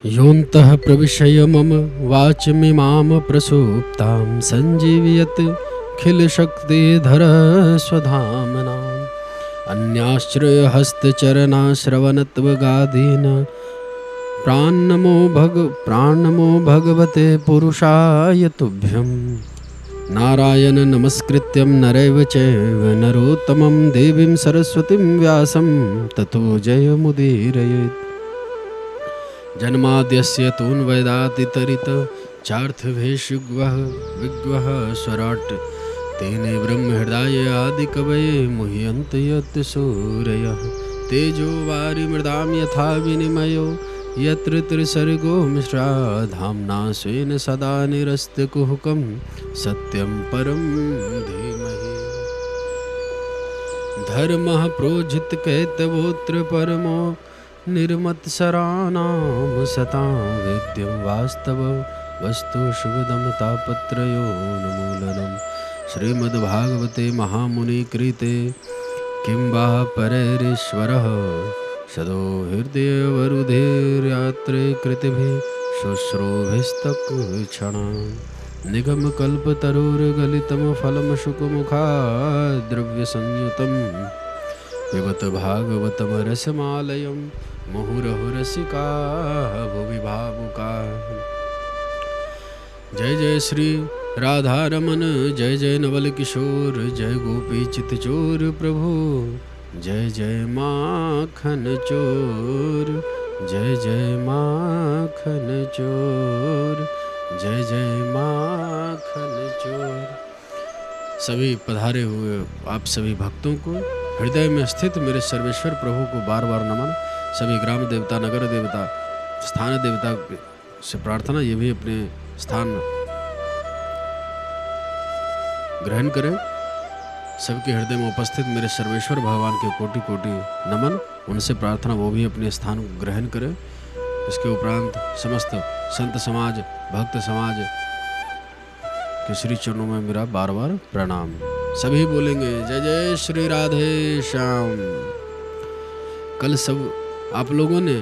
योऽन्तः प्रविशय मम वाचमिमां प्रसुप्तां सञ्जीवयत् खिलशक्तिधरः स्वधाम्नाम्। अन्याश्रयहस्तचरणाश्रवणत्वगादीन् प्राणनमो भगवते पुरुषाय तुभ्यं। नारायण नमस्कृत्यं नरैव चैव नरोत्तमं देवीं सरस्वतीं व्यासं ततो जयमुदीरयेत्। जन्माद्यस्य तोन्वैदातितरितचार्थभेषुग्वः विग्वः स्वराट् तेने ब्रह्महृदाय आदिकवये मुह्यन्ति यत् सूरयः। तेजो वारिमृदां यथा विनिमयो यत्र त्रिसर्गो मिश्रा धाम्ना स्वेन सदा निरस्तकुहकं सत्यं परं धीमहि। धर्मः प्रोजितकैतवोऽत्र परमो निर्मत्सराणां सतां वेद्यं वास्तव वस्तु शुभदं तापत्रयोन्मूलनं। श्रीमद्भागवते महामुनिकृते किं वा परैरीश्वरः सदो हृदयवरुधेर्यात्रे कृतिभिः शुश्रूभिस्तत्क्षणान्। निगमकल्पतरोर्गलितं फलं शुकमुखाद्रव्यसंयुतं पिबत भागवतं रसमालयं मुहुरहुः रसिकाः भुवि भावुकाः। जय जय श्री राधारमण जय जय नवल किशोर जय गोपी चितचोर प्रभु जय जय माखन चोर जय जय माखन चोर जय जय माखन चोर। सभी पधारे हुए आप सभी भक्तों को हृदय में स्थित मेरे सर्वेश्वर प्रभु को बार बार नमन। सभी ग्राम देवता नगर देवता स्थान देवता से प्रार्थना ये भी अपने स्थान ग्रहण करें। सबके हृदय में उपस्थित मेरे सर्वेश्वर भगवान के कोटि कोटि नमन। उनसे प्रार्थना वो भी अपने स्थान को ग्रहण करें। इसके उपरांत समस्त संत समाज भक्त समाज के श्री चरणों में मेरा बार बार प्रणाम। सभी बोलेंगे जय जय श्री राधे श्याम। कल सब आप लोगों ने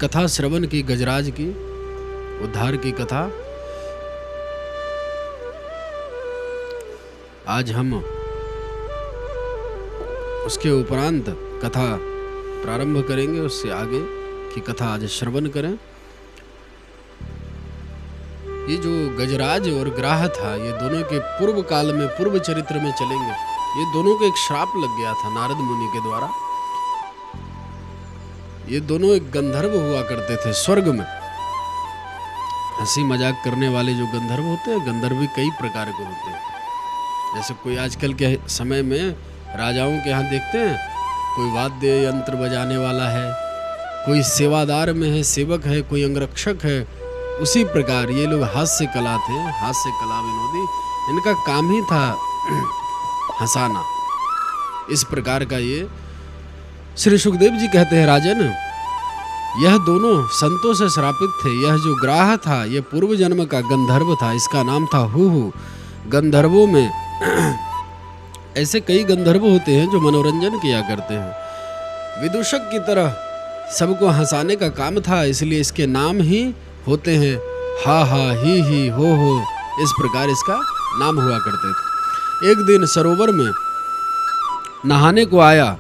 कथा श्रवण की, गजराज की, उद्धार की कथा। आज हम उसके उपरांत कथा प्रारंभ करेंगे। उससे आगे की कथा आज श्रवण करें। ये जो गजराज और ग्राह था ये दोनों के पूर्व काल में पूर्व चरित्र में चलेंगे। ये दोनों को एक श्राप लग गया था नारद मुनि के द्वारा। ये दोनों एक गंधर्व हुआ करते थे स्वर्ग में। हंसी मजाक करने वाले जो गंधर्व होते हैं, गंधर्व भी कई प्रकार के होते हैं। जैसे कोई आजकल के समय में राजाओं के यहाँ देखते हैं कोई वाद्य यंत्र बजाने वाला है, कोई सेवादार में है, सेवक है, कोई अंगरक्षक है। उसी प्रकार ये लोग हास्य कला थे, हास्य कला विनोदी। इनका काम ही था हंसाना। इस प्रकार का ये श्री सुखदेव जी कहते हैं राजन यह दोनों संतों से श्रापित थे। यह जो ग्राह था ये पूर्व जन्म का गंधर्व था। इसका नाम था हुहु। गंधर्वों में ऐसे कई गंधर्व होते हैं जो मनोरंजन किया करते हैं। विदूषक की तरह सबको हंसाने का काम था, इसलिए इसके नाम ही होते हैं हा हा ही हो। इस प्रकार इसका नाम हुआ करते थे। एक दिन सरोवर में नहाने को आया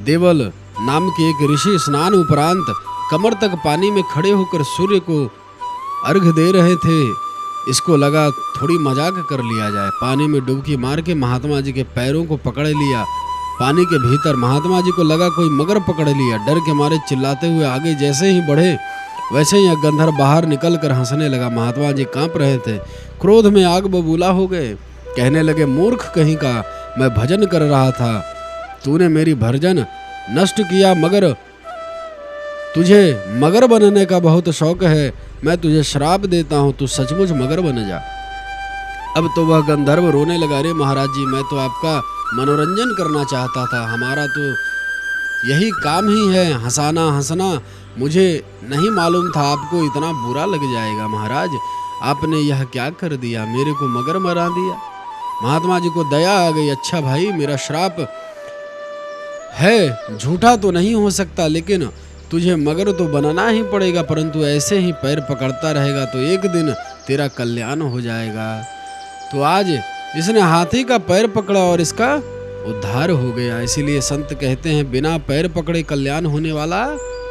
देवल नाम के एक ऋषि स्नान उपरांत कमर तक पानी में खड़े होकर सूर्य को अर्घ दे रहे थे। इसको लगा थोड़ी मजाक कर लिया जाए। पानी में डुबकी मार के महात्मा जी के पैरों को पकड़ लिया। पानी के भीतर महात्मा जी को लगा कोई मगर पकड़ लिया। डर के मारे चिल्लाते हुए आगे जैसे ही बढ़े वैसे ही गंधर्व बाहर निकल कर हंसने लगा। महात्मा जी कांप रहे थे, क्रोध में आग बबूला हो गए। कहने लगे मूर्ख कहीं का, मैं भजन कर रहा था, तूने मेरी भजन नष्ट किया। मगर तुझे मगर बनने का बहुत शौक है, मैं तुझे श्राप देता हूँ, तू सचमुच मगर बन जा। अब तो वह गंधर्व रोने लगा, अरे महाराज जी मैं तो आपका मनोरंजन करना चाहता था, हमारा तो यही काम ही है हंसाना हंसना। मुझे नहीं मालूम था आपको इतना बुरा लग जाएगा। महाराज आपने यह क्या कर दिया, मेरे को मगर मरा दिया। महात्मा जी को दया आ गई, अच्छा भाई मेरा श्राप है, झूठा तो नहीं हो सकता, लेकिन तुझे मगर तो बनना ही पड़ेगा, परंतु ऐसे ही पैर पकड़ता रहेगा तो एक दिन तेरा कल्याण हो जाएगा। तो आज इसने हाथी का पैर पकड़ा और इसका उद्धार हो गया। इसीलिए संत कहते हैं बिना पैर पकड़े कल्याण होने वाला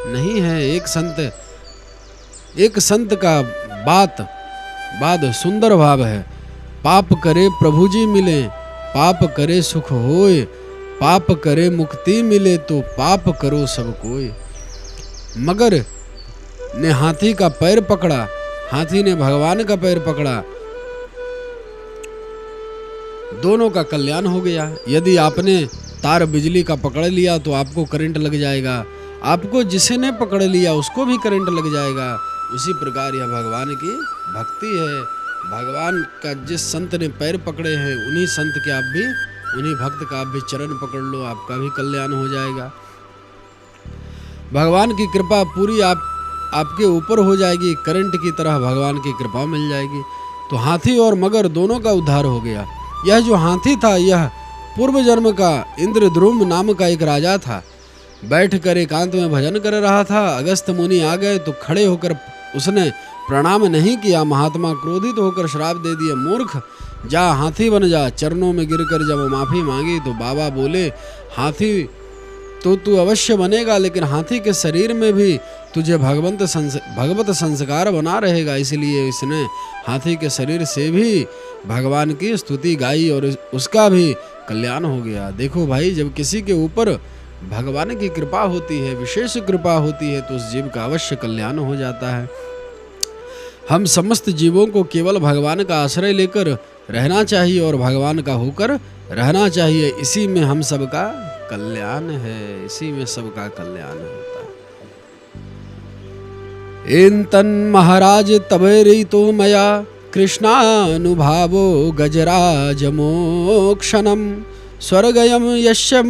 नहीं है। एक संत का बात सुंदर भाव है। पाप करे प्रभु जी मिले, पाप करे सुख होए, पाप करे मुक्ति मिले, तो पाप करो सब कोई। मगर ने हाथी का पैर पकड़ा, हाथी ने भगवान का पैर पकड़ा, दोनों का कल्याण हो गया। यदि आपने तार बिजली का पकड़ लिया तो आपको करंट लग जाएगा, आपको जिसने पकड़ लिया उसको भी करंट लग जाएगा। उसी प्रकार यह भगवान की भक्ति है। भगवान का जिस संत ने पैर पकड़े हैं उन्हीं संत के आप भी, उन्हीं भक्त का आप भी चरण पकड़ लो, आपका भी कल्याण हो जाएगा। भगवान की कृपा पूरी आपके ऊपर हो जाएगी, करंट की तरह भगवान की कृपा मिल जाएगी। तो हाथी और मगर दोनों का उद्धार हो गया। यह जो हाथी था यह पूर्व जन्म का इंद्रद्रुम नाम का एक राजा था। बैठ कर एकांत में भजन कर रहा था। अगस्त मुनि आ गए तो खड़े होकर उसने प्रणाम नहीं किया। महात्मा क्रोधित होकर श्राप दे दिए, मूर्ख जा हाथी बन जा। चरणों में गिरकर जब माफी मांगी तो बाबा बोले, हाथी तो तू अवश्य बनेगा, लेकिन हाथी के शरीर में भी तुझे भगवत संस्कार बना रहेगा। इसलिए इसने हाथी के शरीर से भी भगवान की स्तुति गाई और उसका भी कल्याण हो गया। देखो भाई, जब किसी के ऊपर भगवान की कृपा होती है, विशेष कृपा होती है, तो उस जीव का अवश्य कल्याण हो जाता है। हम समस्त जीवों को केवल भगवान का आश्रय लेकर रहना चाहिए और भगवान का होकर रहना चाहिए। इसी में हम सबका कल्याण है, इसी में सबका कल्याण होता है। इन तन महाराज तबेरी तो मया कृष्णानुभावो गजराज मोक्षणम स्वर्गयम यश्यम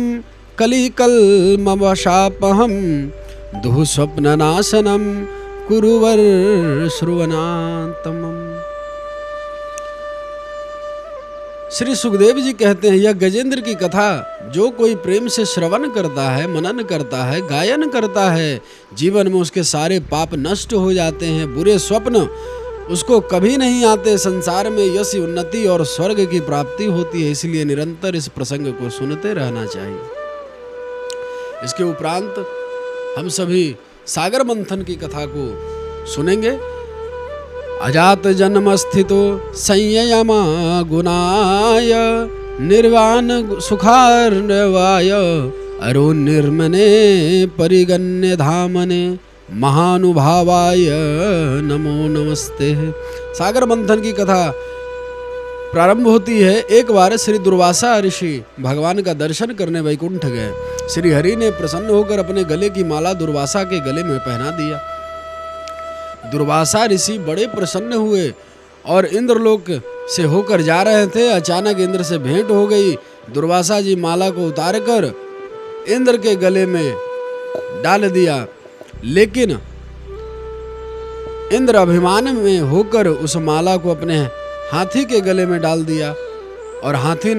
कलिकल्मवशापहम दुः स्वप्ननाशनम कुरुवर श्रुवनातमम। श्री सुखदेव जी कहते हैं, यह गजेंद्र की कथा जो कोई प्रेम से श्रवण करता है, मनन करता है, गायन करता है, जीवन में उसके सारे पाप नष्ट हो जाते हैं, बुरे स्वप्न उसको कभी नहीं आते, संसार में यश, उन्नति और स्वर्ग की प्राप्ति होती है। इसलिए निरंतर इस प्रसंग को सुनते रहना चाहिए। इसके उपरांत हम सभी सागर मंथन की कथा को सुनेंगे। अजात जन्म स्थितो संयमा गुणाय निर्वाण सुखार्णवाय अरो निर्मने परिगण्य धामने महानुभावाय नमो नमस्ते। सागर मंथन की कथा प्रारंभ होती है। एक बार श्री दुर्वासा ऋषि भगवान का दर्शन करने वैकुंठ गए। श्री हरि ने प्रसन्न होकर अपने गले की माला दुर्वासा के गले में पहना दिया। दुर्वासा ऋषि बड़े प्रसन्न हुए और इंद्रलोक से होकर जा रहे थे। अचानक इंद्र से भेंट हो गई। दुर्वासा जी माला को उतारकर इंद्र के गले में डाल दिया, लेकिन इंद्र अभिमान में होकर उस माला को अपने हाथी के गले में डाल दिया और हाथी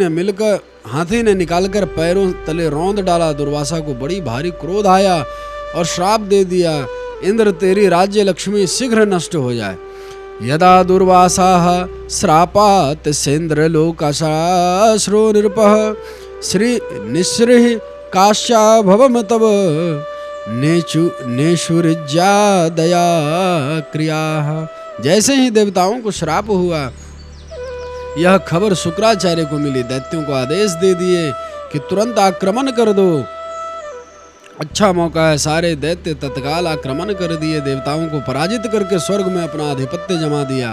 ने निकालकर पैरों तले रौंद डाला। दुर्वासा को बड़ी भारी क्रोध आया और श्राप दे दिया, इंद्र तेरी राज्य लक्ष्मी शीघ्र नष्ट हो जाए। यदा दुर्वासा श्रापात सेन्द्र लोकाश्रो नृपः श्री निःसृह काश्या भवम तब नेशुरिज्या दया क्रिया। जैसे ही देवताओं को श्राप हुआ, यह खबर शुक्राचार्य को मिली। दैत्यों को आदेश दे दिए कि तुरंत आक्रमण कर दो, अच्छा मौका है। सारे दैत्य तत्काल आक्रमण कर दिए, देवताओं को पराजित करके स्वर्ग में अपना आधिपत्य जमा दिया।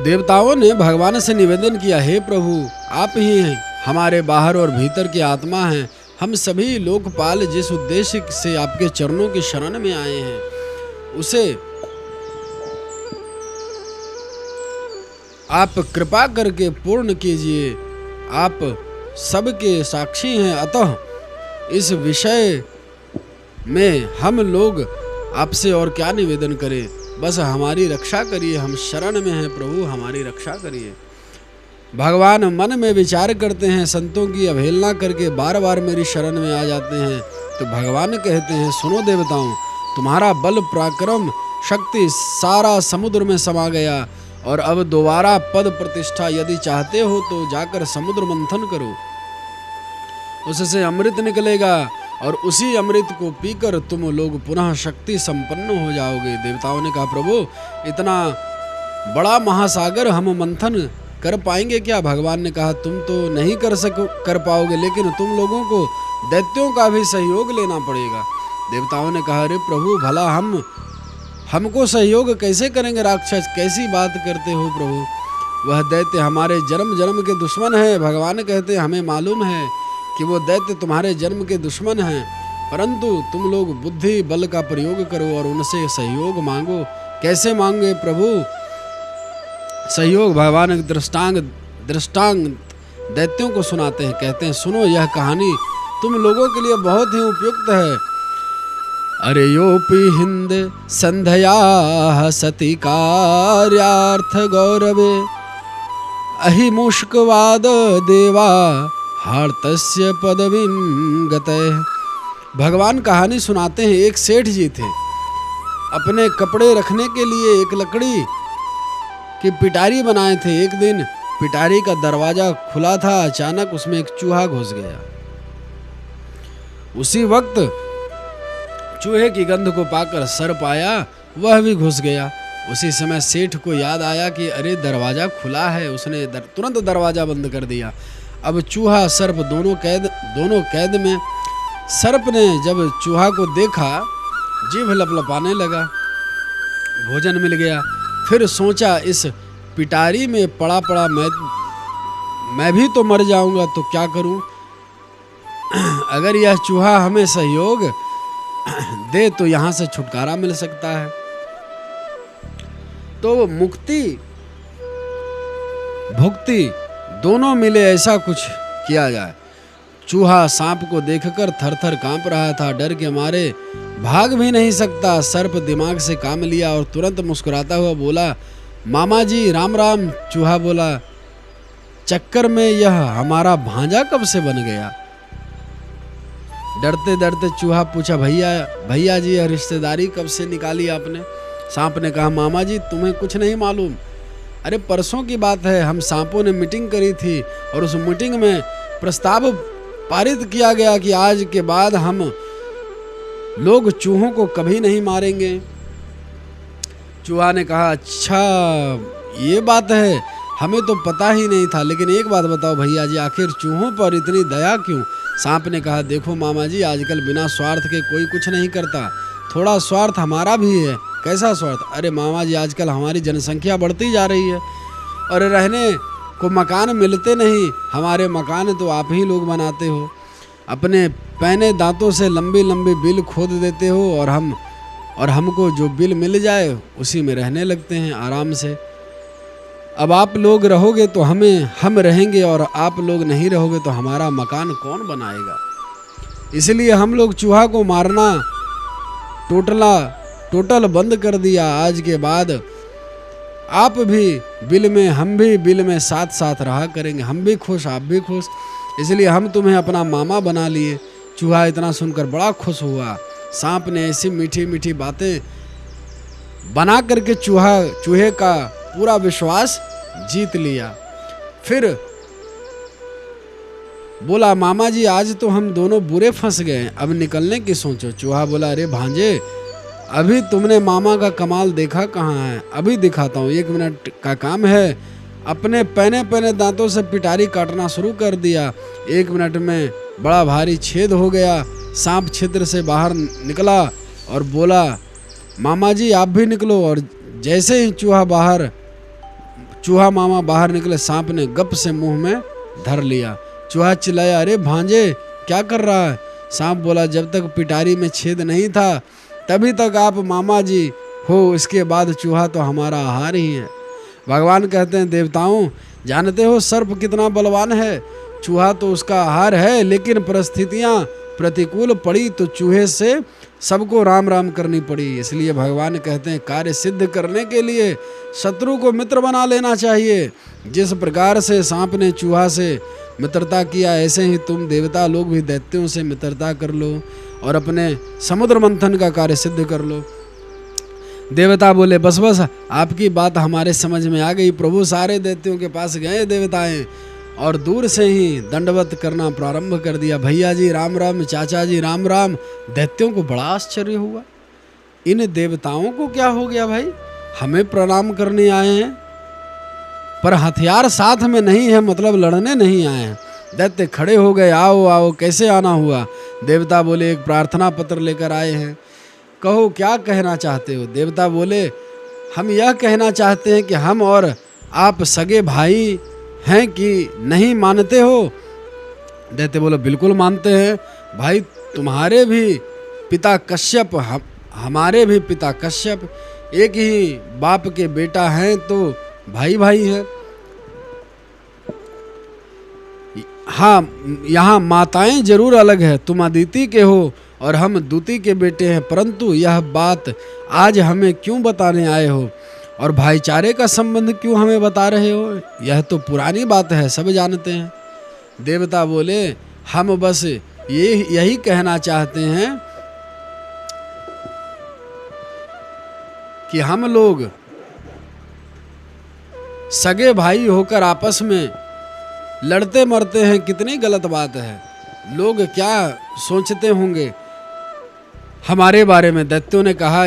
देवताओं ने भगवान से निवेदन किया, हे प्रभु, आप ही हैं, हमारे बाहर और भीतर की आत्मा हैं। हम सभी लोकपाल जिस उद्देश्य से आपके चरणों की शरण में आए हैं, उसे आप कृपा करके पूर्ण कीजिए। आप सबके साक्षी हैं, अतः इस विषय में हम लोग आपसे और क्या निवेदन करें। बस हमारी रक्षा करिए, हम शरण में हैं प्रभु, हमारी रक्षा करिए। भगवान मन में विचार करते हैं, संतों की अवहेलना करके बार बार मेरी शरण में आ जाते हैं। तो भगवान कहते हैं, सुनो देवताओं, तुम्हारा बल पराक्रम शक्ति सारा समुद्र में समा गया, और अब दोबारा पद प्रतिष्ठा यदि चाहते हो तो जाकर समुद्र मंथन करो, उससे अमृत निकलेगा, और उसी अमृत को पीकर तुम लोग पुनः शक्ति संपन्न हो जाओगे। देवताओं ने कहा, प्रभु इतना बड़ा महासागर हम मंथन कर पाएंगे क्या? भगवान ने कहा, तुम तो नहीं कर पाओगे, लेकिन तुम लोगों को दैत्यों का भी सहयोग लेना पड़ेगा। देवताओं ने कहा, अरे प्रभु भला हमको सहयोग कैसे करेंगे? राक्षस कैसी बात करते हो प्रभु, वह दैत्य हमारे जन्म जन्म के दुश्मन है। भगवान कहते, हमें मालूम है कि वो दैत्य तुम्हारे जन्म के दुश्मन हैं, परंतु तुम लोग बुद्धि बल का प्रयोग करो और उनसे सहयोग मांगो। कैसे मांगे प्रभु सहयोग? भगवान दृष्टांग दैत्यों को सुनाते हैं, कहते हैं, सुनो यह कहानी तुम लोगों के लिए बहुत ही उपयुक्त है। अरे योपि हिंद संध्या सती कार्यार्थ गौरवे अहिमुष्कवाद देवा हार्तस्य पदवीं गतः। भगवान कहानी सुनाते हैं, एक सेठ जी थे, अपने कपड़े रखने के लिए एक लकड़ी की पिटारी बनाए थे। एक दिन पिटारी का दरवाजा खुला था, अचानक उसमें एक चूहा घुस गया। उसी वक्त चूहे की गंध को पाकर सर्प आया, वह भी घुस गया। उसी समय सेठ को याद आया कि अरे दरवाजा खुला है, उसने तुरंत दरवाजा बंद कर दिया। अब चूहा सर्प दोनों कैद में। सर्प ने जब चूहा को देखा, जीभ लपलपाने लगा, भोजन मिल गया। फिर सोचा, इस पिटारी में पड़ा पड़ा मैं भी तो मर जाऊंगा, तो क्या करूं? अगर यह चूहा हमें सहयोग दे तो यहाँ से छुटकारा मिल सकता है। तो मुक्ति भुक्ति दोनों मिले, ऐसा कुछ किया जाए। चूहा सांप को देखकर थर-थर कांप रहा था, डर के मारे भाग भी नहीं सकता। सर्प दिमाग से काम लिया और तुरंत मुस्कुराता हुआ बोला, मामा जी राम राम। चूहा बोला, चक्कर में यह हमारा भांजा कब से बन गया? डरते डरते चूहा पूछा, भैया जी यह रिश्तेदारी कब से निकाली आपने? सांप ने कहा, मामा जी तुम्हें कुछ नहीं मालूम? अरे परसों की बात है, हम सांपों ने मीटिंग करी थी और उस मीटिंग में प्रस्ताव पारित किया गया कि आज के बाद हम लोग चूहों को कभी नहीं मारेंगे। चूहा ने कहा, अच्छा ये बात है, हमें तो पता ही नहीं था, लेकिन एक बात बताओ भैया जी, आखिर चूहों पर इतनी दया क्यों? सांप ने कहा, देखो मामा जी, आजकल बिना स्वार्थ के कोई कुछ नहीं करता, थोड़ा स्वार्थ हमारा भी है। कैसा स्वार्थ? अरे मामा जी, आजकल हमारी जनसंख्या बढ़ती जा रही है और रहने को मकान मिलते नहीं। हमारे मकान तो आप ही लोग बनाते हो, अपने पैने दांतों से लंबी लंबी बिल खोद देते हो, और हमको जो बिल मिल जाए उसी में रहने लगते हैं आराम से। अब आप लोग रहोगे तो हम रहेंगे, और आप लोग नहीं रहोगे तो हमारा मकान कौन बनाएगा? इसलिए हम लोग चूहा को मारना टोटल बंद कर दिया। आज के बाद आप भी बिल में, हम भी बिल में साथ साथ रहा करेंगे, हम भी खुश आप भी खुश, इसलिए हम तुम्हें अपना मामा बना लिए। चूहा इतना सुनकर बड़ा खुश हुआ। सांप ने ऐसी मीठी मीठी बातें बना करके चूहे का पूरा विश्वास जीत लिया। फिर बोला, मामा जी आज तो हम दोनों बुरे फंस गए, अब निकलने की सोचो। चूहा बोला, अरे भांजे, अभी तुमने मामा का कमाल देखा कहाँ है? अभी दिखाता हूँ, 1 मिनट का काम है। अपने पैने दांतों से पिटारी काटना शुरू कर दिया। 1 मिनट में बड़ा भारी छेद हो गया। सांप छिद्र से बाहर निकला और बोला, मामा जी आप भी निकलो। और जैसे ही चूहा मामा बाहर निकले, सांप ने गप से मुंह में धर लिया। चूहा चिल्लाया, अरे भांजे क्या कर रहा है? सांप बोला, जब तक पिटारी में छेद नहीं था तभी तक आप मामा जी हो, इसके बाद चूहा तो हमारा आहार ही है। भगवान कहते हैं, देवताओं जानते हो सर्प कितना बलवान है? चूहा तो उसका आहार है, लेकिन परिस्थितियां प्रतिकूल पड़ी तो चूहे से सबको राम राम करनी पड़ी। इसलिए भगवान कहते हैं कार्य सिद्ध करने के लिए शत्रु को मित्र बना लेना चाहिए। जिस प्रकार से सांप ने चूहा से मित्रता किया, ऐसे ही तुम देवता लोग भी दैत्यों से मित्रता कर लो और अपने समुद्र मंथन का कार्य सिद्ध कर लो। देवता बोले बस बस, आपकी बात हमारे समझ में आ गई प्रभु। सारे दैत्यों के पास गए देवताएं और दूर से ही दंडवत करना प्रारंभ कर दिया। भैया जी राम राम, चाचा जी राम राम। दैत्यों को बड़ा आश्चर्य हुआ, इन देवताओं को क्या हो गया भाई, हमें प्रणाम करने आए हैं पर हथियार साथ में नहीं है, मतलब लड़ने नहीं आए हैं। दैत्य खड़े हो गए, आओ आओ, कैसे आना हुआ? देवता बोले एक प्रार्थना पत्र लेकर आए हैं, कहो क्या कहना चाहते हो? देवता बोले हम यह कहना चाहते हैं कि हम और आप सगे भाई हैं कि नहीं, मानते हो? दैत्य बोले बिल्कुल मानते हैं भाई, तुम्हारे भी पिता कश्यप, हमारे भी पिता कश्यप, एक ही बाप के बेटा हैं तो भाई भाई हैं। हाँ, यहाँ माताएं जरूर अलग है, तुम अदिति के हो और हम दूती के बेटे हैं, परंतु यह बात आज हमें क्यों बताने आए हो और भाईचारे का संबंध क्यों हमें बता रहे हो? यह तो पुरानी बात है, सब जानते हैं। देवता बोले हम बस यही कहना चाहते हैं कि हम लोग सगे भाई होकर आपस में लड़ते मरते हैं, कितनी गलत बात है। लोग क्या सोचते होंगे हमारे बारे में? दैत्यों ने कहा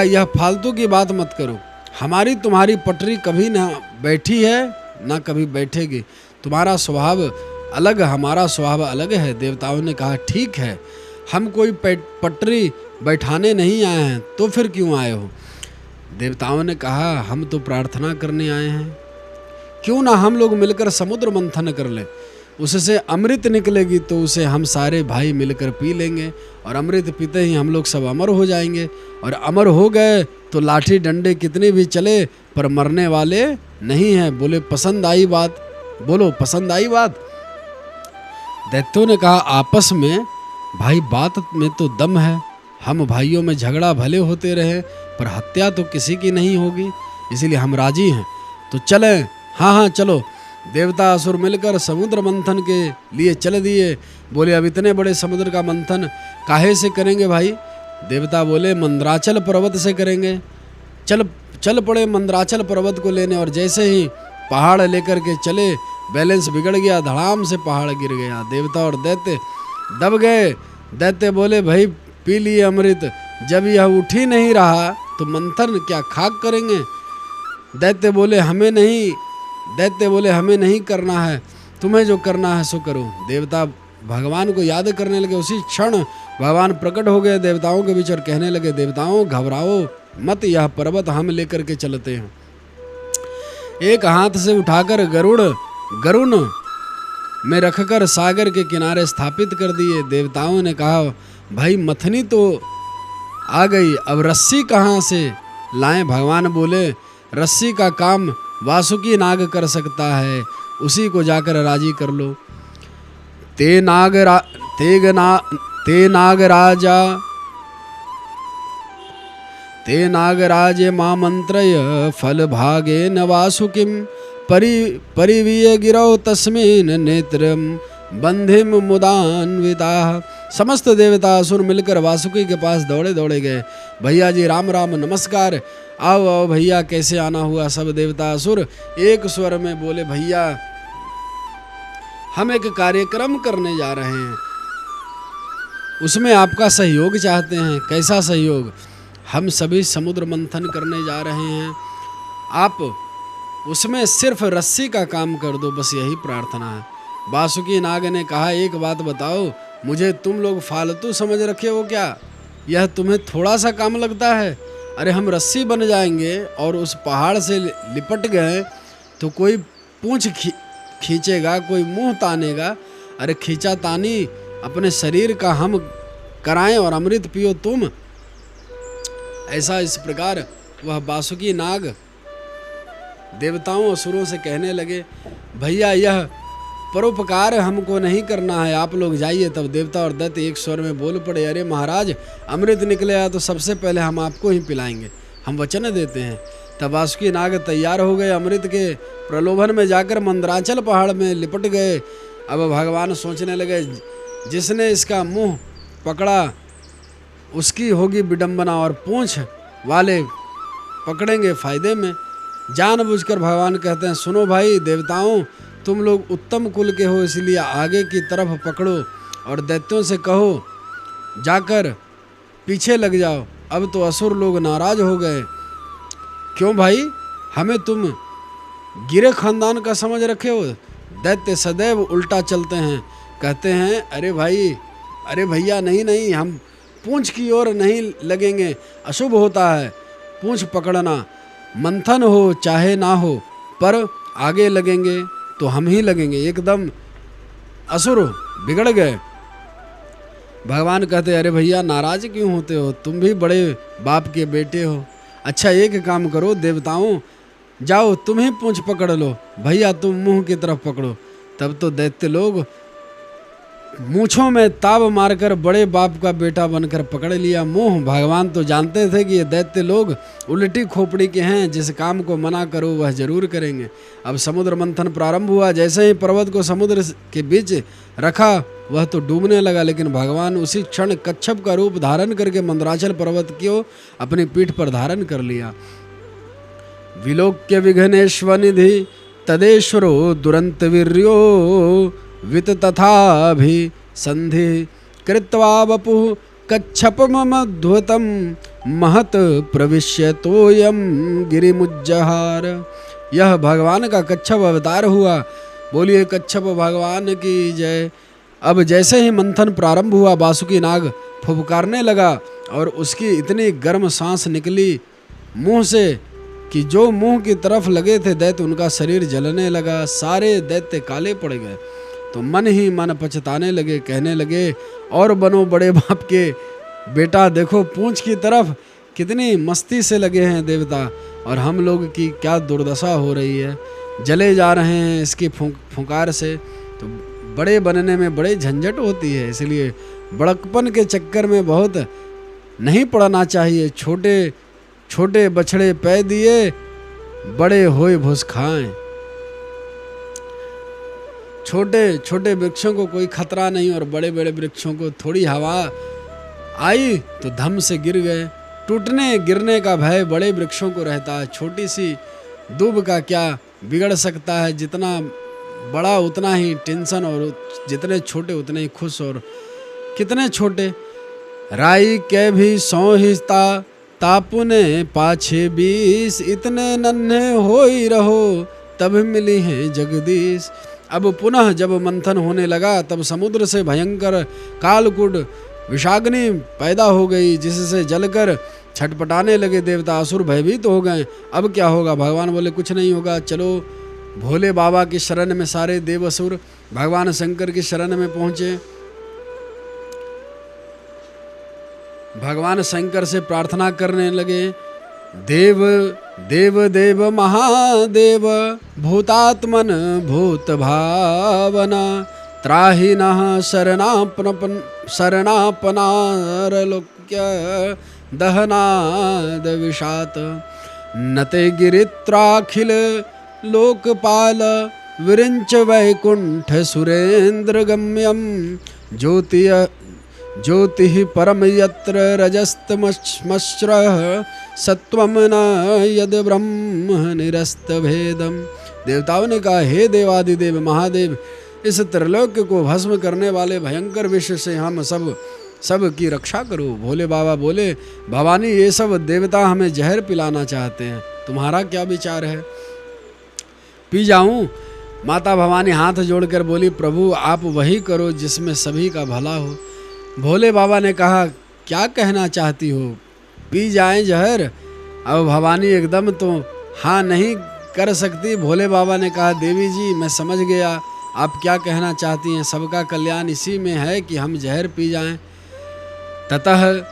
यह फालतू की बात मत करो, हमारी तुम्हारी पटरी कभी ना बैठी है ना कभी बैठेगी, तुम्हारा स्वभाव अलग, हमारा स्वभाव अलग है। देवताओं ने कहा ठीक है, हम कोई पटरी बैठाने नहीं आए हैं, तो फिर क्यों आए हो? देवताओं ने कहा हम तो प्रार्थना करने आए हैं, क्यों ना हम लोग मिलकर समुद्र मंथन कर लें, उससे अमृत निकलेगी तो उसे हम सारे भाई मिलकर पी लेंगे और अमृत पीते ही हम लोग सब अमर हो जाएंगे, और अमर हो गए तो लाठी डंडे कितने भी चले पर मरने वाले नहीं हैं। बोले पसंद आई बात? बोलो पसंद आई बात? दैत्यों ने कहा आपस में भाई बात में तो दम है, हम भाइयों में झगड़ा भले होते रहे पर हत्या तो किसी की नहीं होगी, इसलिए हम राजी हैं, तो चलें। हाँ हाँ चलो। देवता असुर मिलकर समुद्र मंथन के लिए चल दिए। बोले अब इतने बड़े समुद्र का मंथन काहे से करेंगे भाई? देवता बोले मंदराचल पर्वत से करेंगे। चल पड़े मंदराचल पर्वत को लेने, और जैसे ही पहाड़ लेकर के चले बैलेंस बिगड़ गया, धड़ाम से पहाड़ गिर गया। देवता और दैत्य दब गए। दैत्य बोले भाई पी लिए अमृत, जब यह उठ ही नहीं रहा तो मंथन क्या खाक करेंगे? दैत्य बोले हमें नहीं करना है, तुम्हें जो करना है सो करो। देवता भगवान को याद करने लगे, उसी क्षण भगवान प्रकट हो गए देवताओं के बीच और कहने लगे देवताओं घबराओ मत, यह पर्वत हम लेकर के चलते हैं। एक हाथ से उठाकर गरुण में रखकर सागर के किनारे स्थापित कर दिए। देवताओं ने कहा भाई मथनी तो आ गई, अब रस्सी कहाँ से लाएं? भगवान बोले रस्सी का काम वासुकी नाग कर सकता है, उसी को जाकर राजी कर लो। ते नागराज मां मंत्रय फल भागे न वासुकिम परिवीय गिरौ तस्मिन् नेत्रम बंधिम मुदान्विता। समस्त देवता असुर मिलकर वासुकी के पास दौड़े दौड़े गए। भैया जी राम राम, नमस्कार, आओ आओ भैया, कैसे आना हुआ? सब देवता असुर एक स्वर में बोले भैया हम एक कार्यक्रम करने जा रहे हैं, उसमें आपका सहयोग चाहते हैं। कैसा सहयोग? हम सभी समुद्र मंथन करने जा रहे हैं, आप उसमें सिर्फ रस्सी का काम कर दो, बस यही प्रार्थना है। वासुकी नाग ने कहा एक बात बताओ, मुझे तुम लोग फालतू समझ रखे हो क्या? यह तुम्हें थोड़ा सा काम लगता है? अरे हम रस्सी बन जाएंगे और उस पहाड़ से लिपट गए तो कोई पूंछ खींचेगा, कोई मुंह तानेगा। अरे खींचा तानी अपने शरीर का हम कराएं और अमृत पियो तुम। ऐसा इस प्रकार वह वासुकी नाग देवताओं असुरों से कहने लगे भैया परोपकार हमको नहीं करना है, आप लोग जाइए। तब देवता और दैत्य एक स्वर में बोल पड़े, अरे महाराज, अमृत निकलेगा तो सबसे पहले हम आपको ही पिलाएंगे, हम वचन देते हैं। तब वासुकी नाग तैयार हो गए, अमृत के प्रलोभन में जाकर मंदराचल पहाड़ में लिपट गए। अब भगवान सोचने लगे, जिसने इसका मुंह पकड़ा उसकी होगी विडंबना, और पूंछ वाले पकड़ेंगे फायदे में। जानबूझकर भगवान कहते हैं, सुनो भाई देवताओं, तुम लोग उत्तम कुल के हो, इसलिए आगे की तरफ पकड़ो और दैत्यों से कहो जाकर पीछे लग जाओ। अब तो असुर लोग नाराज हो गए, क्यों भाई, हमें तुम गिरे खानदान का समझ रखे हो? दैत्य सदैव उल्टा चलते हैं, कहते हैं, अरे भाई, अरे भैया, नहीं नहीं, हम पूंछ की ओर नहीं लगेंगे, अशुभ होता है पूंछ पकड़ना, मंथन हो चाहे ना हो, पर आगे लगेंगे तो हम ही लगेंगे। एकदम असुर बिगड़ गए। भगवान कहते, अरे भैया, नाराज क्यों होते हो, तुम भी बड़े बाप के बेटे हो। अच्छा एक काम करो देवताओं, जाओ तुम ही पूंछ पकड़ लो, भैया तुम मुंह की तरफ पकड़ो। तब तो दैत्य लोग मूंछों में ताब मारकर बड़े बाप का बेटा बनकर पकड़ लिया मुंह। भगवान तो जानते थे कि ये दैत्य लोग उल्टी खोपड़ी के हैं, जिस काम को मना करो वह जरूर करेंगे। अब समुद्र मंथन प्रारंभ हुआ। जैसे ही पर्वत को समुद्र के बीच रखा वह तो डूबने लगा, लेकिन भगवान उसी क्षण कच्छप का रूप धारण करके मंदराचल पर्वत को अपनी पीठ पर धारण कर लिया। विलोक्य विघ्नेश्वनिधि तदेश्वरो दुरंत वीर्यो वित तथाभि संधि कृत्वा वपुः कच्छपमध्वतं महत प्रविश्य तोयम गिरिमुज्जहार। यह भगवान का कच्छप अवतार हुआ। बोलिए कच्छप भगवान की जय। अब जैसे ही मंथन प्रारंभ हुआ, वासुकी नाग फुफकारने लगा और उसकी इतनी गर्म सांस निकली मुंह से कि जो मुंह की तरफ लगे थे दैत्य, उनका शरीर जलने लगा, सारे दैत्य काले पड़ गए। तो मन ही मन पछताने लगे, कहने लगे, और बनो बड़े बाप के बेटा, देखो पूंछ की तरफ कितनी मस्ती से लगे हैं देवता, और हम लोग की क्या दुर्दशा हो रही है, जले जा रहे हैं इसकी फुंकार से। तो बड़े बनने में बड़े झंझट होती है, इसलिए बड़कपन के चक्कर में बहुत नहीं पड़ना चाहिए। छोटे छोटे बछड़े पै दिए, बड़े होए भुस खाएं। छोटे छोटे वृक्षों को कोई खतरा नहीं, और बड़े बड़े वृक्षों को थोड़ी हवा आई तो धम से गिर गए। टूटने गिरने का भय बड़े वृक्षों को रहता है, छोटी सी दूब का क्या बिगड़ सकता है। जितना बड़ा उतना ही टेंशन, और जितने छोटे उतने ही खुश। और कितने छोटे राई के भी सौहिता तापुने पाछे 20, इतने नन्हे हो ही रहो तब मिली हैं जगदीश। अब पुनः जब मंथन होने लगा, तब समुद्र से भयंकर कालकूट विषाग्नि पैदा हो गई, जिससे जलकर छटपटाने लगे देवता। असुर भयभीत हो गए। अब क्या होगा? भगवान बोले, कुछ नहीं होगा, चलो भोले बाबा की शरण में। सारे देव असुर भगवान शंकर की शरण में पहुंचे। भगवान शंकर से प्रार्थना करने लगे, देव देव देव महादेव, भूतात्मन भूत भावना, त्राहि नः शरणापनारलोक्य दहनाद विषात, नते गिरित्राखिल लोकपाल, विरिंच वैकुंठ सुरेंद्र गम्यम, ज्योतिः परम यत्र रजस्तमश्रः, सत्वम न यद ब्रह्म निरस्त भेदम। देवताओं ने कहा, हे देवादिदेव महादेव, इस त्रिलोक को भस्म करने वाले भयंकर विष से हम सब की रक्षा करो। भोले बाबा बोले, भवानी ये सब देवता हमें जहर पिलाना चाहते हैं, तुम्हारा क्या विचार है? पी जाऊं? माता भवानी हाथ जोड़कर बोली, प्रभु आप वही करो जिसमें सभी का भला हो। भोले बाबा ने कहा, क्या कहना चाहती हो, पी जाएं जहर? अब भवानी एकदम तो हाँ नहीं कर सकती। भोले बाबा ने कहा, देवी जी मैं समझ गया आप क्या कहना चाहती हैं, सबका कल्याण इसी में है कि हम जहर पी जाएं। ततः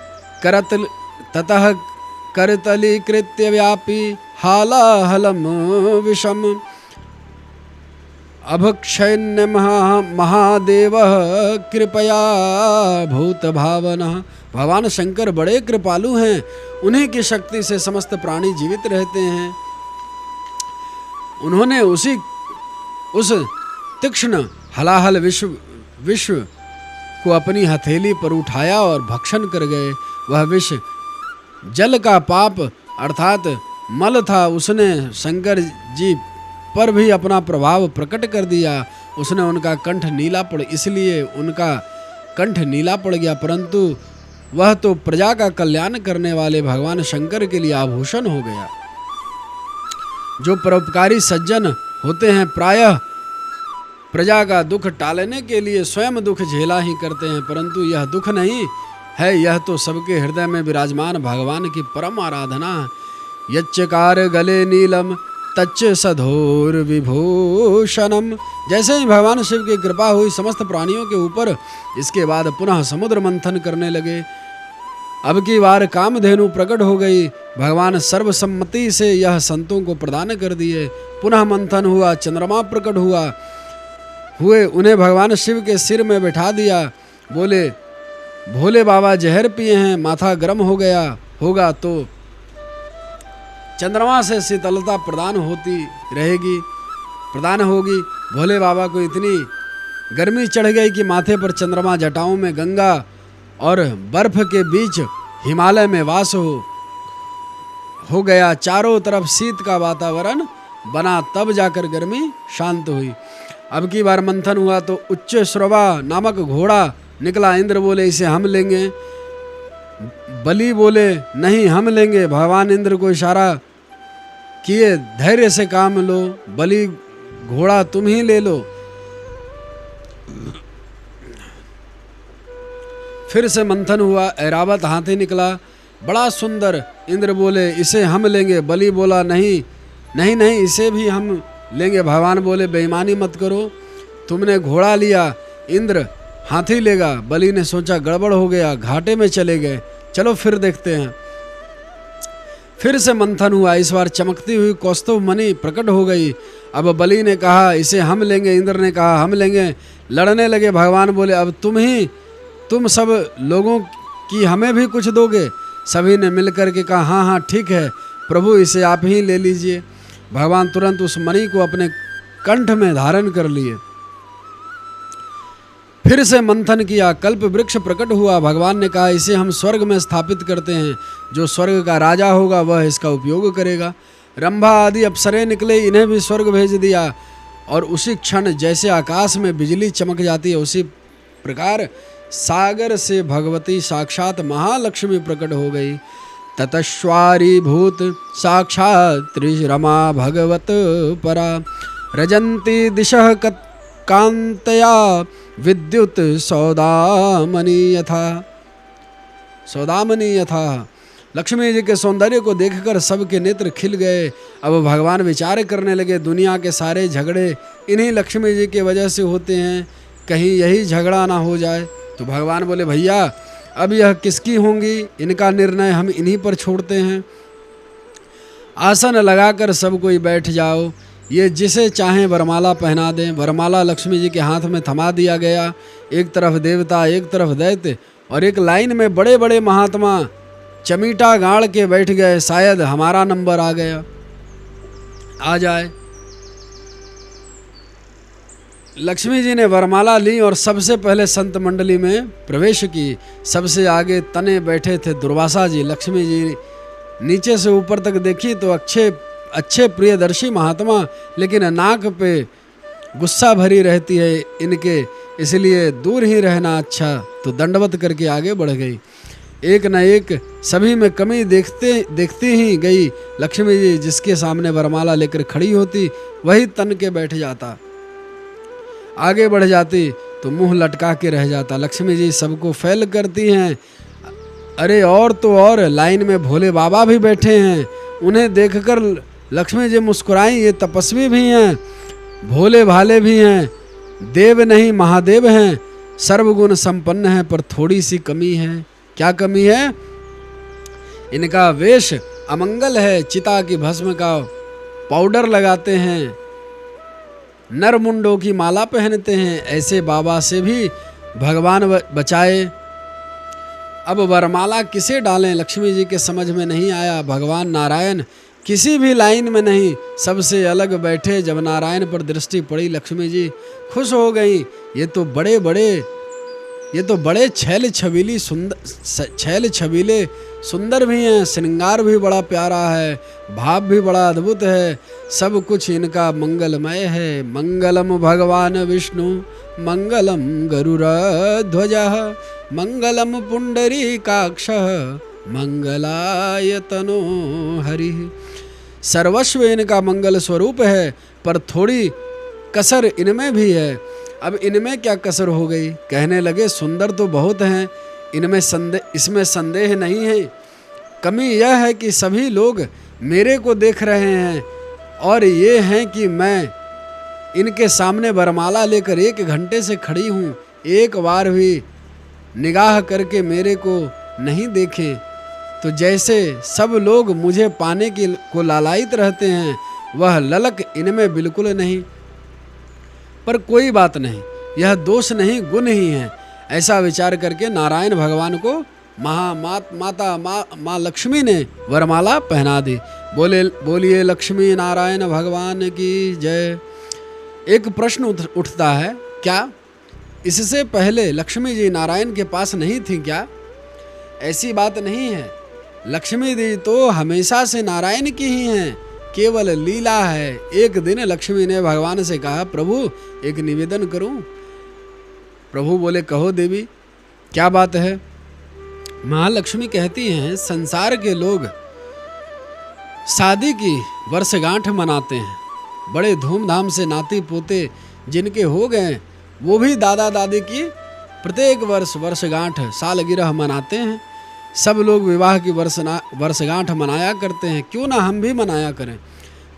करतलीकृत्य व्यापी हालाहलम विषम, अभक्षयन्य महादेव कृपया भूत भावना। भगवान शंकर बड़े कृपालु हैं, उन्हीं की शक्ति से समस्त प्राणी जीवित रहते हैं। उन्होंने उस तीक्ष्ण हलाहल विश्व को अपनी हथेली पर उठाया और भक्षण कर गए। वह विष जल का पाप अर्थात मल था। उसने शंकर जी पर भी अपना प्रभाव प्रकट कर दिया। उसने उनका कंठ नीला पड़ इसलिए उनका कंठ नीला पड़ गया, परंतु वह तो प्रजा का कल्याण करने वाले भगवान शंकर के लिए आभूषण हो गया। जो परोपकारी सज्जन होते हैं प्रायः प्रजा का दुख टालने के लिए स्वयं दुख झेला ही करते हैं, परंतु यह दुख नहीं है, यह तो सबके हृदय में विराजमान भगवान की परम आराधना है। यच्चकार गले नीलम तच्च सधोर विभूषणम। जैसे ही भगवान शिव की कृपा हुई समस्त प्राणियों के ऊपर, इसके बाद पुनः समुद्र मंथन करने लगे। अब की बार कामधेनु प्रकट हो गई। भगवान सर्वसम्मति से यह संतों को प्रदान कर दिए। पुनः मंथन हुआ, चंद्रमा प्रकट हुए उन्हें भगवान शिव के सिर में बैठा दिया। बोले, भोले बाबा जहर पिए हैं, माथा गर्म हो गया होगा तो चंद्रमा से शीतलता प्रदान होगी। भोले बाबा को इतनी गर्मी चढ़ गई कि माथे पर चंद्रमा, जटाओं में गंगा और बर्फ के बीच हिमालय में वास हो गया। चारों तरफ शीत का वातावरण बना, तब जाकर गर्मी शांत हुई। अब की बार मंथन हुआ तो उच्च श्रवा नामक घोड़ा निकला। इंद्र बोले इसे हम लेंगे, बलि बोले नहीं हम लेंगे। भगवान इंद्र को इशारा किए, धैर्य से काम लो, बलि घोड़ा तुम ही ले लो। फिर से मंथन हुआ, ऐरावत हाथी निकला, बड़ा सुंदर। इंद्र बोले इसे हम लेंगे, बलि बोला नहीं नहीं नहीं इसे भी हम लेंगे। भगवान बोले बेईमानी मत करो, तुमने घोड़ा लिया, इंद्र हाथी लेगा। बलि ने सोचा गड़बड़ हो गया, घाटे में चले गए, चलो फिर देखते हैं। फिर से मंथन हुआ, इस बार चमकती हुई कौस्तुभ मणि प्रकट हो गई। अब बलि ने कहा इसे हम लेंगे, इंद्र ने कहा हम लेंगे। लड़ने लगे। भगवान बोले अब तुम सब लोगों की हमें भी कुछ दोगे? सभी ने मिलकर के कहा हाँ हाँ ठीक है प्रभु, इसे आप ही ले लीजिए। भगवान तुरंत उस मणि को अपने कंठ में धारण कर लिए। फिर से मंथन किया, कल्प वृक्ष प्रकट हुआ। भगवान ने कहा इसे हम स्वर्ग में स्थापित करते हैं, जो स्वर्ग का राजा होगा वह इसका उपयोग करेगा। रंभा आदि अप्सरे निकले, इन्हें भी स्वर्ग भेज दिया। और उसी क्षण जैसे आकाश में बिजली चमक जाती है, उसी प्रकार सागर से भगवती साक्षात महालक्ष्मी प्रकट हो गई। ततश्वारी भूत साक्षात त्रिरमा भगवत परा, रजंती दिशः कांतया विद्युत सौदामनी यथा। लक्ष्मी जी के सौंदर्य को देखकर सबके नेत्र खिल गए। अब भगवान विचार करने लगे, दुनिया के सारे झगड़े इन्हीं लक्ष्मी जी की वजह से होते हैं, कहीं यही झगड़ा ना हो जाए। तो भगवान बोले भैया अब यह किसकी होंगी, इनका निर्णय हम इन्हीं पर छोड़ते हैं। आसन लगाकर सब कोई बैठ जाओ, ये जिसे चाहें वरमाला पहना दें। वरमाला लक्ष्मी जी के हाथ में थमा दिया गया। एक तरफ देवता, एक तरफ दैत्य, और एक लाइन में बड़े बड़े महात्मा चमीटा गाड़ के बैठ गए, शायद हमारा नंबर आ जाए। लक्ष्मी जी ने वरमाला ली और सबसे पहले संत मंडली में प्रवेश की। सबसे आगे तने बैठे थे दुर्वासा जी। लक्ष्मी जी नीचे से ऊपर तक देखी तो अच्छे प्रियदर्शी महात्मा, लेकिन नाक पे गुस्सा भरी रहती है इनके, इसलिए दूर ही रहना अच्छा। तो दंडवत करके आगे बढ़ गई। एक न एक सभी में कमी देखती ही गई। लक्ष्मी जी जिसके सामने वरमाला लेकर खड़ी होती वही तन के बैठ जाता, आगे बढ़ जाती तो मुंह लटका के रह जाता। लक्ष्मी जी सबको फैल करती हैं। अरे और तो और लाइन में भोले बाबा भी बैठे हैं, उन्हें देखकर लक्ष्मी जी मुस्कुराई। ये तपस्वी भी हैं, भोले भाले भी हैं, देव नहीं महादेव हैं, सर्वगुण संपन्न हैं, पर थोड़ी सी कमी है। क्या कमी है? इनका वेश अमंगल है, चिता की भस्म का पाउडर लगाते हैं, नर मुंडों की माला पहनते हैं, ऐसे बाबा से भी भगवान बचाए। अब वरमाला किसे डालें, लक्ष्मी जी के समझ में नहीं आया। भगवान नारायण किसी भी लाइन में नहीं, सबसे अलग बैठे। जब नारायण पर दृष्टि पड़ी, लक्ष्मी जी खुश हो गई। ये तो बड़े छैल छबीले सुंदर भी हैं, श्रृंगार भी बड़ा प्यारा है, भाव भी बड़ा अद्भुत है, सब कुछ इनका मंगलमय है। मंगलम भगवान विष्णु मंगलम गरुड़ध्वजः मंगलम पुंडरीकाक्षः मंगलायतनो हरिः। सर्वस्व इनका मंगल स्वरूप है, पर थोड़ी कसर इनमें भी है। अब इनमें क्या कसर हो गई? कहने लगे सुंदर तो बहुत हैं, इसमें संदेह नहीं है। कमी यह है कि सभी लोग मेरे को देख रहे हैं, और ये हैं कि मैं इनके सामने वरमाला लेकर 1 घंटे से खड़ी हूँ, एक बार भी निगाह करके मेरे को नहीं देखें। तो जैसे सब लोग मुझे पाने को लालायित रहते हैं, वह ललक इनमें बिल्कुल नहीं। पर कोई बात नहीं, यह दोष नहीं गुण ही है। ऐसा विचार करके नारायण भगवान को माता माँ लक्ष्मी ने वरमाला पहना दी। बोलिए लक्ष्मी नारायण भगवान की जय। एक प्रश्न उठता है, क्या इससे पहले लक्ष्मी जी नारायण के पास नहीं थी क्या? ऐसी बात नहीं है। लक्ष्मी जी तो हमेशा से नारायण की ही हैं, केवल लीला है। एक दिन लक्ष्मी ने भगवान से कहा, प्रभु एक निवेदन करूं? प्रभु बोले, कहो देवी, क्या बात है? महालक्ष्मी कहती हैं, संसार के लोग शादी की वर्षगांठ मनाते हैं, बड़े धूमधाम से। नाती पोते जिनके हो गए वो भी दादा दादी की प्रत्येक वर्षगांठ सालगिरह मनाते हैं। सब लोग विवाह की वर्षगांठ मनाया करते हैं, क्यों ना हम भी मनाया करें?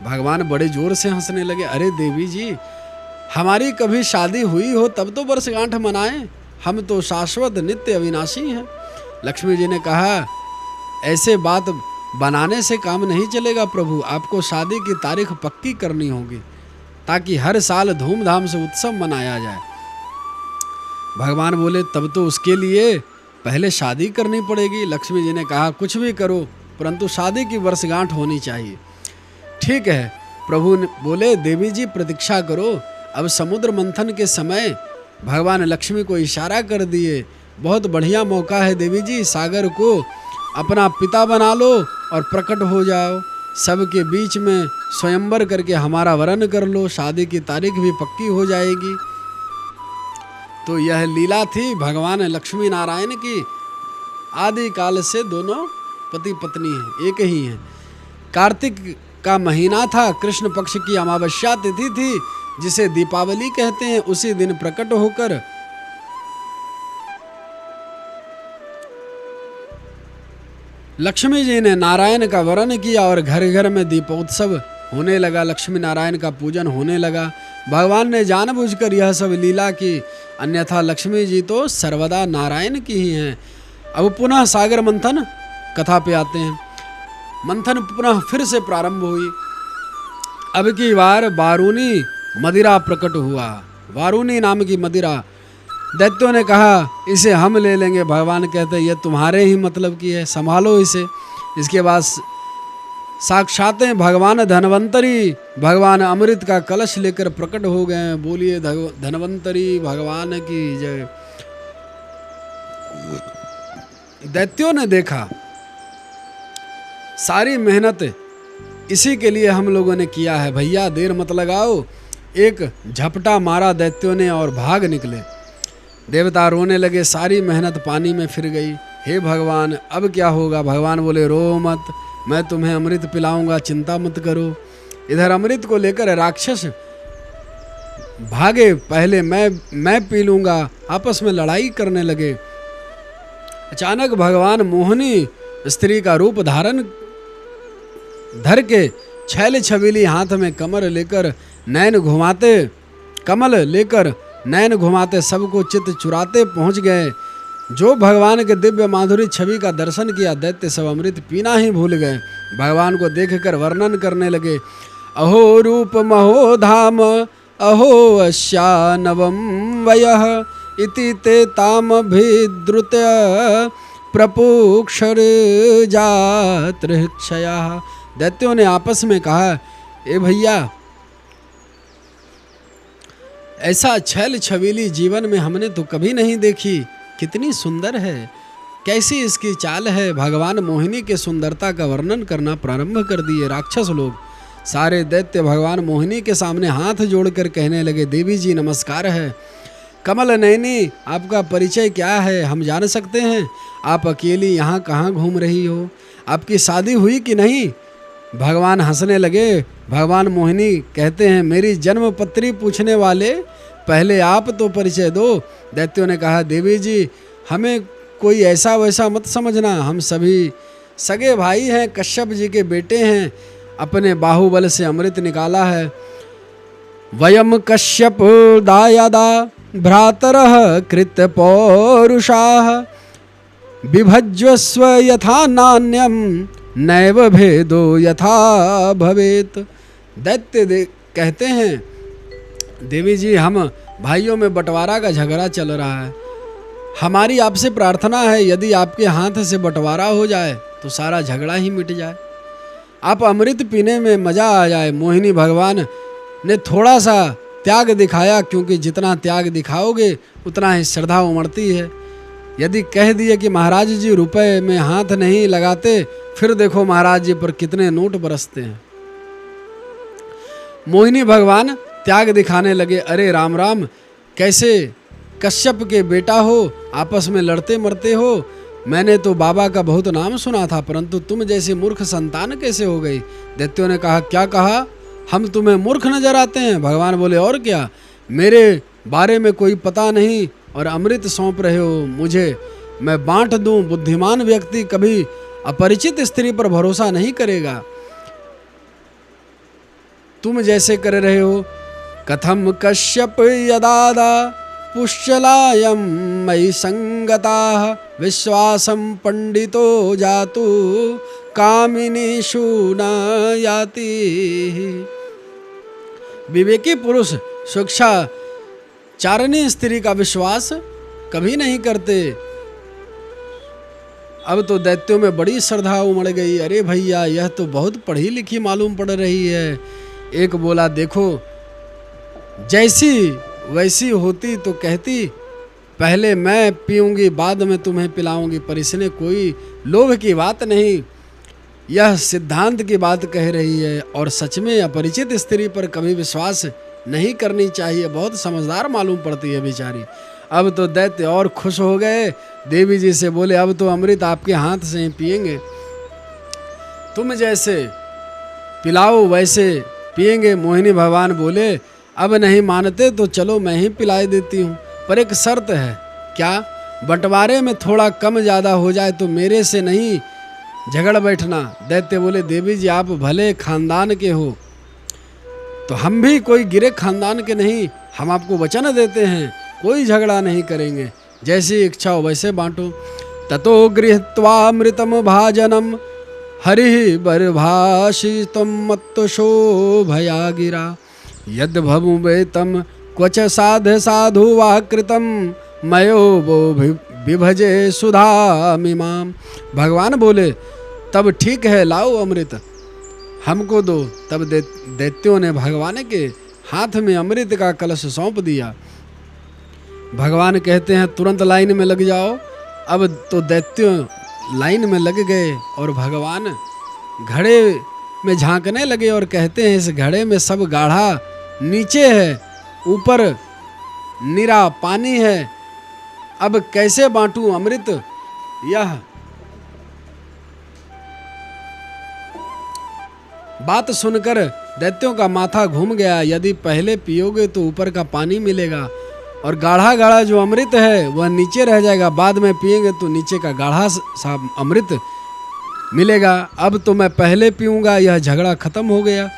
भगवान बड़े जोर से हंसने लगे। अरे देवी जी, हमारी कभी शादी हुई हो तब तो वर्षगांठ मनाएं, हम तो शाश्वत नित्य अविनाशी हैं। लक्ष्मी जी ने कहा, ऐसे बात बनाने से काम नहीं चलेगा प्रभु, आपको शादी की तारीख पक्की करनी होगी, ताकि हर साल धूमधाम से उत्सव मनाया जाए। भगवान बोले, तब तो उसके लिए पहले शादी करनी पड़ेगी। लक्ष्मी जी ने कहा, कुछ भी करो, परंतु शादी की वर्षगांठ होनी चाहिए। ठीक है। प्रभु बोले, देवी जी प्रतीक्षा करो। अब समुद्र मंथन के समय भगवान लक्ष्मी को इशारा कर दिए, बहुत बढ़िया मौका है देवी जी, सागर को अपना पिता बना लो और प्रकट हो जाओ, सबके बीच में स्वयंवर करके हमारा वरण कर लो, शादी की तारीख भी पक्की हो जाएगी। तो यह लीला थी भगवान लक्ष्मी नारायण की। आदि काल से दोनों पति पत्नी हैं, एक ही हैं। कार्तिक का महीना था, कृष्ण पक्ष की अमावस्या तिथि थी, जिसे दीपावली कहते हैं। उसी दिन प्रकट होकर लक्ष्मी जी ने नारायण का वरण किया और घर घर में दीपोत्सव होने लगा, लक्ष्मी नारायण का पूजन होने लगा। भगवान ने जानबूझकर यह सब लीला की, अन्यथा लक्ष्मी जी तो सर्वदा नारायण की ही हैं। अब पुनः सागर मंथन कथा पे आते हैं। मंथन पुनः फिर से प्रारंभ हुई। अब की बार वारुणी मदिरा प्रकट हुआ, वारुणी नाम की मदिरा। दैत्यों ने कहा, इसे हम ले लेंगे। भगवान कहते, ये तुम्हारे ही मतलब की है, संभालो इसे। इसके बाद साक्षात भगवान धनवंतरी, भगवान अमृत का कलश लेकर प्रकट हो गए। बोलिए धनवंतरी भगवान की जय। दैत्यों ने देखा, सारी मेहनत इसी के लिए हम लोगों ने किया है, भैया देर मत लगाओ। एक झपटा मारा दैत्यों ने और भाग निकले। देवता रोने लगे, सारी मेहनत पानी में फिर गई। हे भगवान, अब क्या होगा? भगवान बोले, रो मत, मैं तुम्हें अमृत पिलाऊंगा, चिंता मत करो। इधर अमृत को लेकर राक्षस भागे, पहले मैं पी लूंगा, आपस में लड़ाई करने लगे। अचानक भगवान मोहिनी स्त्री का रूप धारण धर के छैल छबीली हाथ में कमल लेकर नैन घुमाते सबको चित्त चुराते पहुंच गए। जो भगवान के दिव्य माधुरी छवि का दर्शन किया, दैत्य सब अमृत पीना ही भूल गए। भगवान को देखकर वर्णन करने लगे, अहो रूप महो धाम अहो अस्यानवं वयः इति ते तामभिद्रुत्य प्रपुक्षरजात्रक्षया। दैत्यों ने आपस में कहा, ए भैया, ऐसा छैल छबीली जीवन में हमने तो कभी नहीं देखी। कितनी सुंदर है, कैसी इसकी चाल है। भगवान मोहिनी के सुंदरता का वर्णन करना प्रारंभ कर दिए। राक्षस लोग सारे दैत्य भगवान मोहिनी के सामने हाथ जोड़कर कहने लगे, देवी जी नमस्कार है। कमल नयनी, आपका परिचय क्या है, हम जान सकते हैं? आप अकेली यहाँ कहाँ घूम रही हो? आपकी शादी हुई कि नहीं? भगवान हंसने लगे। भगवान मोहिनी कहते हैं, मेरी जन्म पत्री पूछने वाले, पहले आप तो परिचय दो। दैत्यों ने कहा, देवी जी हमें कोई ऐसा वैसा मत समझना, हम सभी सगे भाई हैं, कश्यप जी के बेटे हैं, अपने बाहुबल से अमृत निकाला है। वयम कश्यप दायादा भ्रातरः कृत पौरुषाः विभज्यस्व यथा नान्यम नैव भेदो यथा भवेत। दैत्य कहते हैं, देवी जी हम भाइयों में बंटवारा का झगड़ा चल रहा है, हमारी आपसे प्रार्थना है यदि आपके हाथ से बंटवारा हो जाए तो सारा झगड़ा ही मिट जाए, आप अमृत पीने में मज़ा आ जाए। मोहिनी भगवान ने थोड़ा सा त्याग दिखाया, क्योंकि जितना त्याग दिखाओगे उतना ही श्रद्धा उमड़ती है। यदि कह दिए कि महाराज जी रुपए में हाथ नहीं लगाते, फिर देखो महाराज जी पर कितने नोट बरसते हैं। मोहिनी भगवान त्याग दिखाने लगे। अरे राम राम, कैसे कश्यप के बेटा हो, आपस में लड़ते मरते हो। मैंने तो बाबा का बहुत नाम सुना था, परंतु तुम जैसी मूर्ख संतान कैसे हो गई? दैत्यों ने कहा, क्या कहा? हम तुम्हें मूर्ख नजर आते हैं? भगवान बोले, और क्या, मेरे बारे में कोई पता नहीं और अमृत सौंप रहे हो मुझे, मैं बांट दूं। बुद्धिमान व्यक्ति कभी अपरिचित स्त्री पर भरोसा नहीं करेगा, तुम जैसे कर रहे हो। कथम कश्यप यदादा पुष्यलायम मयि संगताः विश्वासं पंडितो जातु कामिनीषु न याति। विवेकी पुरुष शिक्षा चारणी स्त्री का विश्वास कभी नहीं करते। अब तो दैत्यों में बड़ी श्रद्धा उमड़ गई। अरे भैया, यह तो बहुत पढ़ी लिखी मालूम पड़ रही है। एक बोला, देखो जैसी वैसी होती तो कहती पहले मैं पीऊंगी बाद में तुम्हें पिलाऊंगी, पर इसने कोई लोभ की बात नहीं, यह सिद्धांत की बात कह रही है। और सच में अपरिचित स्त्री पर कभी विश्वास नहीं करनी चाहिए, बहुत समझदार मालूम पड़ती है बेचारी। अब तो दैत्य और खुश हो गए, देवी जी से बोले, अब तो अमृत आपके हाथ से ही पिएंगे, तुम जैसे पिलाओ वैसे पिएंगे। मोहिनी भगवान बोले, अब नहीं मानते तो चलो मैं ही पिलाई देती हूँ, पर एक शर्त है। क्या? बंटवारे में थोड़ा कम ज़्यादा हो जाए तो मेरे से नहीं झगड़ बैठना। दैत्य बोले, देवी जी आप भले खानदान के हो, तो हम भी कोई गिरे खानदान के नहीं, हम आपको वचन देते हैं कोई झगड़ा नहीं करेंगे, जैसी इच्छा हो वैसे बांटो। ततो गृहीत्वामृतम भाजनम हरि बर्भाषितम मत्तो शोभया गिरा यद भमुवेतम क्वच साध साधु वा कृतम मयो वो विभजे सुधा मिमाम। भगवान बोले, तब ठीक है, लाओ अमृत हमको दो। तब दैत्यों ने भगवान के हाथ में अमृत का कलश सौंप दिया। भगवान कहते हैं, तुरंत लाइन में लग जाओ। अब तो दैत्य लाइन में लग गए और भगवान घड़े में झांकने लगे और कहते हैं, इस घड़े में सब गाढ़ा नीचे है, ऊपर निरा पानी है, अब कैसे बांटूं अमृत? यह बात सुनकर दैत्यों का माथा घूम गया। यदि पहले पियोगे तो ऊपर का पानी मिलेगा और गाढ़ा गाढ़ा जो अमृत है वह नीचे रह जाएगा, बाद में पिएंगे तो नीचे का गाढ़ा सा अमृत मिलेगा। अब तो मैं पहले पीऊंगा। यह झगड़ा खत्म हो गया।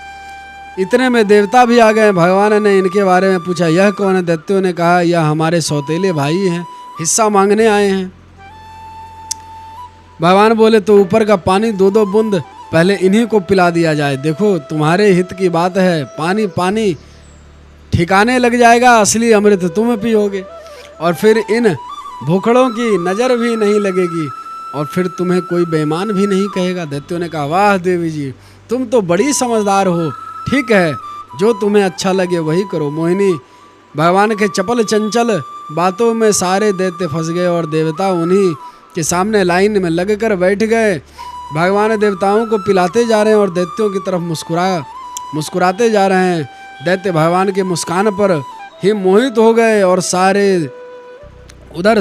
इतने में देवता भी आ गए। भगवान ने इनके बारे में पूछा, यह कौन है? दैत्यों ने कहा, यह हमारे सौतेले भाई हैं, हिस्सा मांगने आए हैं। भगवान बोले, तो ऊपर का पानी 2-2 बूंद पहले इन्हीं को पिला दिया जाए। देखो तुम्हारे हित की बात है, पानी पानी ठिकाने लग जाएगा, असली अमृत तुम पियोगे, और फिर इन भूखड़ों की नज़र भी नहीं लगेगी, और फिर तुम्हें कोई बेईमान भी नहीं कहेगा। दैत्यों ने कहा, वाह देवी जी, तुम तो बड़ी समझदार हो, ठीक है, जो तुम्हें अच्छा लगे वही करो। मोहिनी, भगवान के चपल चंचल बातों में सारे दैत्य फंस गए और देवता उन्हीं के सामने लाइन में लग कर बैठ गए। भगवान देवताओं को पिलाते जा रहे हैं और दैत्यों की तरफ मुस्कुराते जा रहे हैं। दैत्य भगवान के मुस्कान पर ही मोहित हो गए और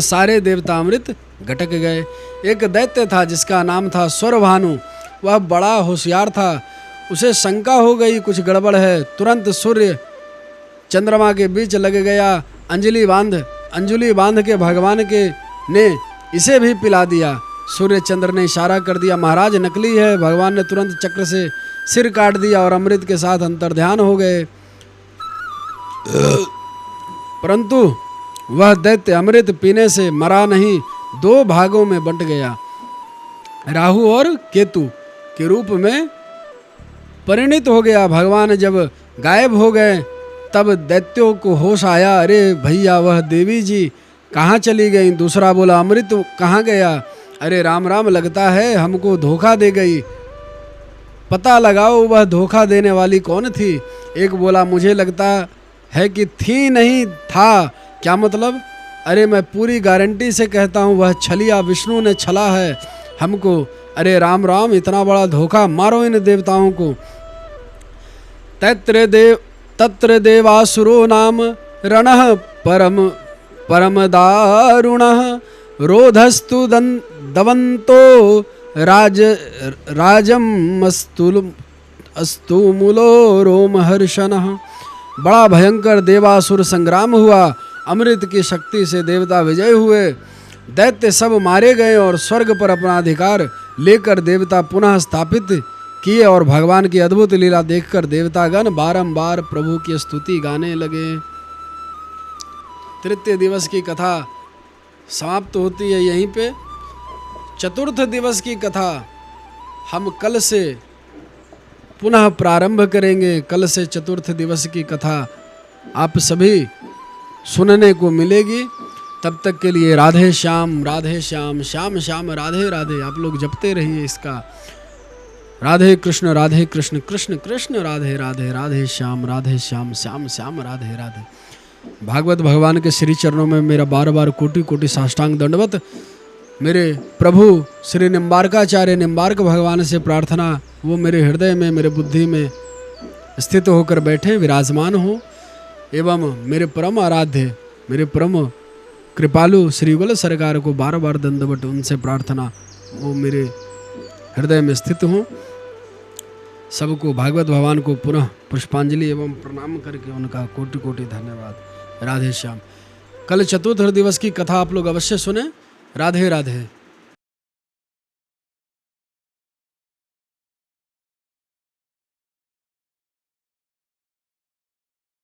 सारे देवता अमृत घटक गए। एक दैत्य था जिसका नाम था स्वरभानु। वह बड़ा होशियार था। उसे शंका हो गई कुछ गड़बड़ है। तुरंत सूर्य चंद्रमा के बीच लग गया। अंजलि बांध के भगवान के ने इसे भी पिला दिया। सूर्य चंद्र ने इशारा कर दिया, महाराज नकली है। भगवान ने तुरंत चक्र से सिर काट दिया और अमृत के साथ अंतर्ध्यान हो गए। परंतु वह दैत्य अमृत पीने से मरा नहीं, 2 भागों में बंट गया। राहु और केतु के रूप में परिणित हो गया। भगवान जब गायब हो गए तब दैत्यों को होश आया, अरे भैया वह देवी जी कहाँ चली गई। दूसरा बोला, अमृत कहाँ गया। अरे राम राम, लगता है हमको धोखा दे गई, पता लगाओ वह धोखा देने वाली कौन थी। एक बोला, मुझे लगता है कि थी नहीं था। क्या मतलब? अरे मैं पूरी गारंटी से कहता हूँ वह छलिया, विष्णु ने छला है हमको। अरे राम राम, इतना बड़ा धोखा, मारो इन देवताओं को। तत्र देवासुरो नाम रणः परम दारुणः रोधस्तु दवंतो राजमस्तुमुलो रोमहर्षणः। बड़ा भयंकर देवासुर संग्राम हुआ। अमृत की शक्ति से देवता विजय हुए। दैत्य सब मारे गए और स्वर्ग पर अपना अधिकार लेकर देवता पुनः स्थापित किए और भगवान की अद्भुत लीला देखकर देवतागण बारंबार प्रभु की स्तुति गाने लगे। तृतीय दिवस की कथा समाप्त होती है यहीं पे। चतुर्थ दिवस की कथा हम कल से पुनः प्रारंभ करेंगे। कल से चतुर्थ दिवस की कथा आप सभी सुनने को मिलेगी। तब तक के लिए राधे श्याम, श्याम श्याम राधे राधे। आप लोग जपते रहिए इसका। राधे कृष्ण कृष्ण कृष्ण राधे राधे, राधे श्याम श्याम श्याम राधे राधे। भागवत भगवान के श्री चरणों में मेरा बार बार कोटि कोटि साष्टांग दंडवत। मेरे प्रभु श्री निम्बारकाचार्य निम्बारक भगवान से प्रार्थना, वो मेरे हृदय में, मेरे बुद्धि में स्थित होकर बैठे, विराजमान हो, एवं मेरे परम आराध्य, मेरे परम कृपालु श्री युगल सरकार को बार बार दंडवत, उनसे प्रार्थना वो मेरे हृदय में स्थित हों। सबको भागवत भगवान को पुनः पुष्पांजलि एवं प्रणाम करके उनका कोटि कोटि धन्यवाद। राधे श्याम। कल चतुर्थ दिवस की कथा आप लोग अवश्य सुने। राधे राधे।